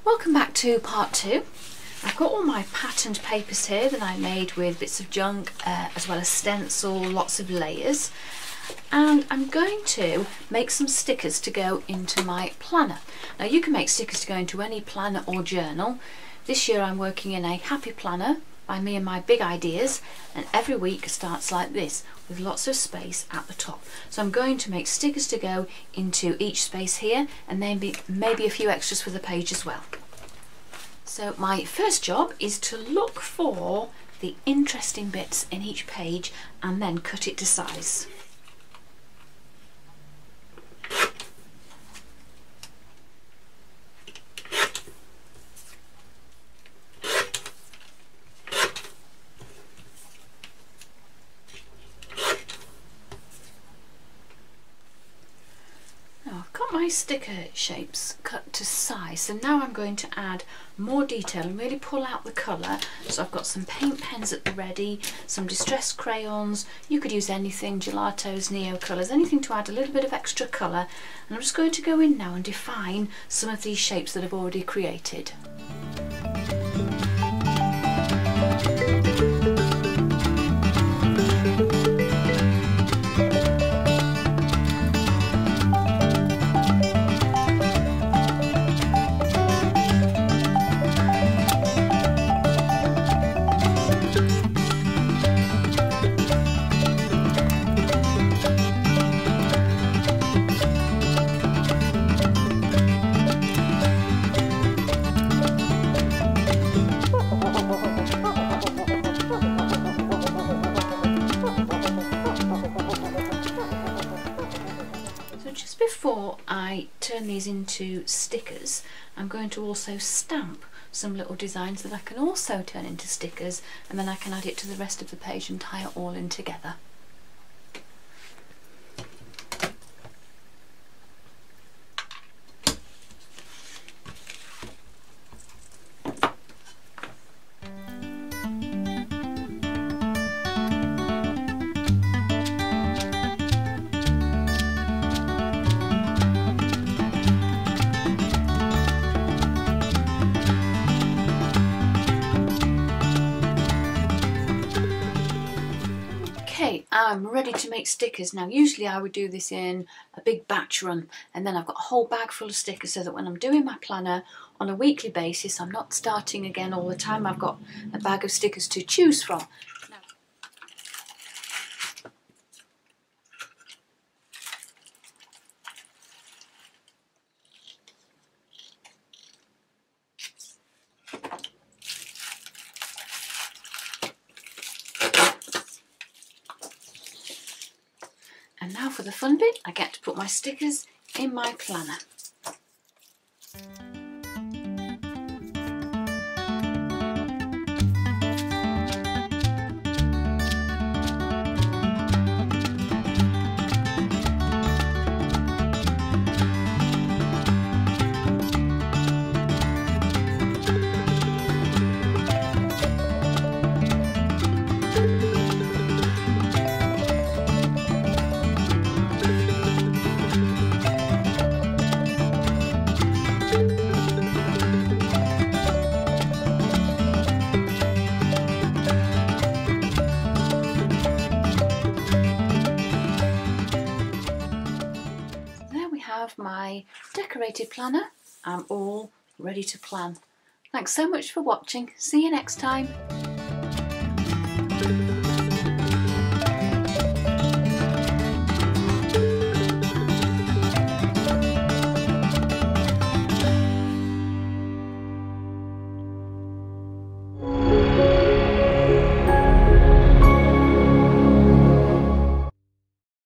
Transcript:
Welcome back to part 2. I've got all my patterned papers here that I made with bits of junk as well as stencil, lots of layers, and I'm going to make some stickers to go into my planner. Now you can make stickers to go into any planner or journal. This year I'm working in a happy planner by me and my big ideas, and every week starts like this with lots of space at the top. So I'm going to make stickers to go into each space here, and then maybe a few extras for the page as well. So my first job is to look for the interesting bits in each page and then cut it to size. My sticker shapes cut to size, so now I'm going to add more detail and really pull out the colour. So I've got some paint pens at the ready, some distressed crayons, you could use anything, gelatos, neo colours, anything to add a little bit of extra colour, and I'm just going to go in now and define some of these shapes that I've already created. Before I turn these into stickers, I'm going to also stamp some little designs that I can also turn into stickers, and then I can add it to the rest of the page and tie it all in together. Okay, I'm ready to make stickers. Now usually I would do this in a big batch run, and then I've got a whole bag full of stickers so that when I'm doing my planner on a weekly basis I'm not starting again all the time. I've got a bag of stickers to choose from. And now for the fun bit, I get to put my stickers in my planner. My decorated planner. I'm all ready to plan. Thanks so much for watching. See you next time.